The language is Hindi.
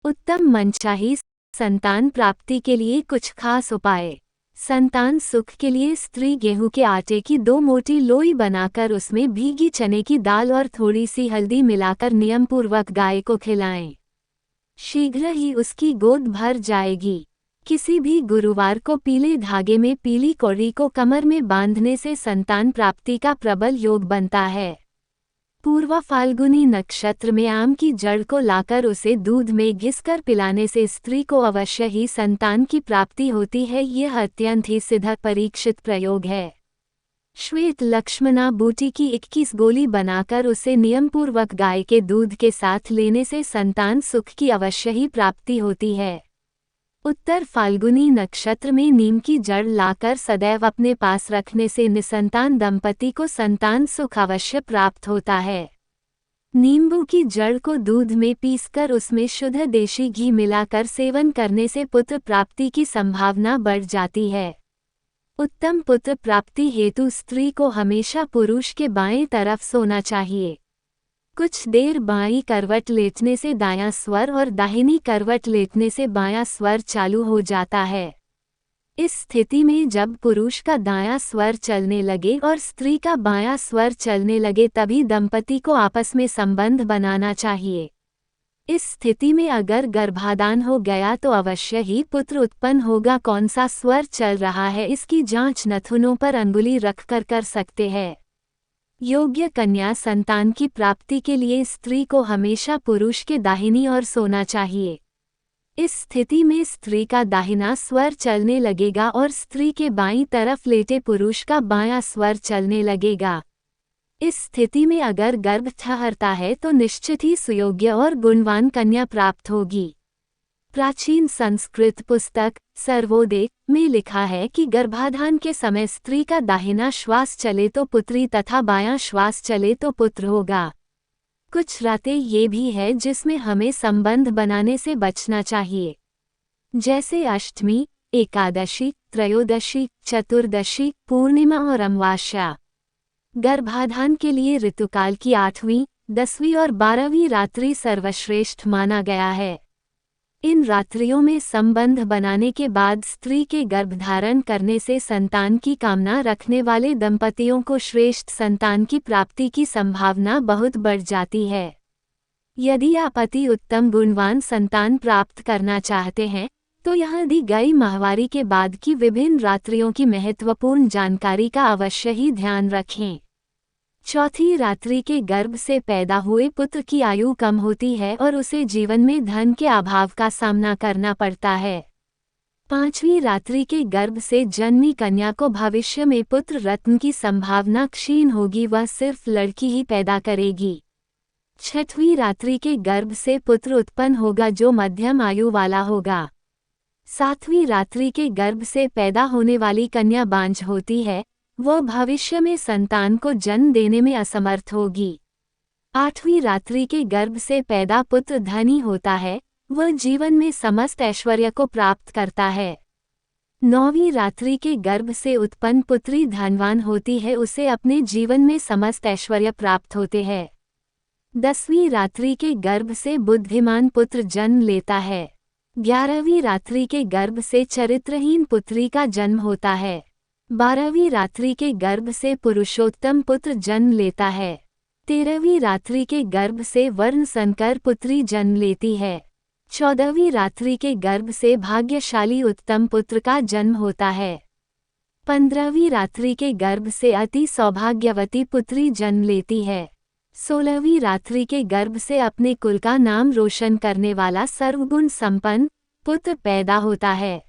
उत्तम मनचाही संतान प्राप्ति के लिए कुछ खास उपाय। संतान सुख के लिए स्त्री गेहूं के आटे की 2 मोटी लोई बनाकर उसमें भीगी चने की दाल और थोड़ी सी हल्दी मिलाकर नियमपूर्वक गाय को खिलाएं। शीघ्र ही उसकी गोद भर जाएगी। किसी भी गुरुवार को पीले धागे में पीली कौड़ी को कमर में बांधने से संतान प्राप्ति का प्रबल योग बनता है। पूर्वा फाल्गुनी नक्षत्र में आम की जड़ को लाकर उसे दूध में घिसकर पिलाने से स्त्री को अवश्य ही संतान की प्राप्ति होती है। यह अत्यंत ही सिद्ध परीक्षित प्रयोग है। श्वेत लक्ष्मणा बूटी की 21 गोली बनाकर उसे नियमपूर्वक गाय के दूध के साथ लेने से संतान सुख की अवश्य ही प्राप्ति होती है। उत्तर फाल्गुनी नक्षत्र में नीम की जड़ लाकर सदैव अपने पास रखने से निसंतान दंपति को संतान सुख अवश्य प्राप्त होता है। नींबू की जड़ को दूध में पीसकर उसमें शुद्ध देशी घी मिलाकर सेवन करने से पुत्र प्राप्ति की संभावना बढ़ जाती है। उत्तम पुत्र प्राप्ति हेतु स्त्री को हमेशा पुरुष के बाएं तरफ सोना चाहिए। कुछ देर बाईं करवट लेटने से दायां स्वर और दाहिनी करवट लेटने से बायां स्वर चालू हो जाता है। इस स्थिति में जब पुरुष का दायां स्वर चलने लगे और स्त्री का बायां स्वर चलने लगे तभी दंपति को आपस में संबंध बनाना चाहिए। इस स्थिति में अगर गर्भाधान हो गया तो अवश्य ही पुत्र उत्पन्न होगा। कौन सा स्वर चल रहा है इसकी जांच नथुनों पर अंगुली रखकर कर सकते हैं। योग्य कन्या संतान की प्राप्ति के लिए स्त्री को हमेशा पुरुष के दाहिनी ओर सोना चाहिए। इस स्थिति में स्त्री का दाहिना स्वर चलने लगेगा और स्त्री के बाईं तरफ लेटे पुरुष का बायां स्वर चलने लगेगा। इस स्थिति में अगर गर्भ ठहरता है तो निश्चित ही सुयोग्य और गुणवान कन्या प्राप्त होगी। प्राचीन संस्कृत पुस्तक सर्वोदय में लिखा है कि गर्भाधान के समय स्त्री का दाहिना श्वास चले तो पुत्री तथा बायां श्वास चले तो पुत्र होगा। कुछ रातें ये भी है जिसमें हमें संबंध बनाने से बचना चाहिए, जैसे अष्टमी, एकादशी, त्रयोदशी, चतुर्दशी, पूर्णिमा और अमावस्या। गर्भाधान के लिए ऋतुकाल की 8वीं, 10वीं और 12वीं रात्रि सर्वश्रेष्ठ माना गया है। इन रात्रियों में संबंध बनाने के बाद स्त्री के गर्भधारण करने से संतान की कामना रखने वाले दंपतियों को श्रेष्ठ संतान की प्राप्ति की संभावना बहुत बढ़ जाती है। यदि आप अति उत्तम गुणवान संतान प्राप्त करना चाहते हैं तो यहाँ दी गई माहवारी के बाद की विभिन्न रात्रियों की महत्वपूर्ण जानकारी का अवश्य ही ध्यान रखें। चौथी रात्रि के गर्भ से पैदा हुए पुत्र की आयु कम होती है और उसे जीवन में धन के अभाव का सामना करना पड़ता है। 5वीं रात्रि के गर्भ से जन्मी कन्या को भविष्य में पुत्र रत्न की संभावना क्षीण होगी, वह सिर्फ लड़की ही पैदा करेगी। 6वीं रात्रि के गर्भ से पुत्र उत्पन्न होगा जो मध्यम आयु वाला होगा। 7वीं रात्रि के गर्भ से पैदा होने वाली कन्या बांझ होती है, वह भविष्य में संतान को जन्म देने में असमर्थ होगी। 8वीं रात्रि के गर्भ से पैदा पुत्र धनी होता है, वह जीवन में समस्त ऐश्वर्य को प्राप्त करता है। 9वीं रात्रि के गर्भ से उत्पन्न पुत्री धनवान होती है, उसे अपने जीवन में समस्त ऐश्वर्य प्राप्त होते हैं। 10वीं रात्रि के गर्भ से बुद्धिमान पुत्र जन्म लेता है। 11वीं रात्रि के गर्भ से चरित्रहीन पुत्री का जन्म होता है। 12वीं रात्रि के गर्भ से पुरुषोत्तम पुत्र जन्म लेता है। 13वीं रात्रि के गर्भ से वर्ण संकर पुत्री जन्म लेती है। 14वीं रात्रि के गर्भ से भाग्यशाली उत्तम पुत्र का जन्म होता है। 15वीं रात्रि के गर्भ से अति सौभाग्यवती पुत्री जन्म लेती है। 16वीं रात्रि के गर्भ से अपने कुल का नाम रोशन करने वाला सर्वगुण संपन्न पुत्र पैदा होता है।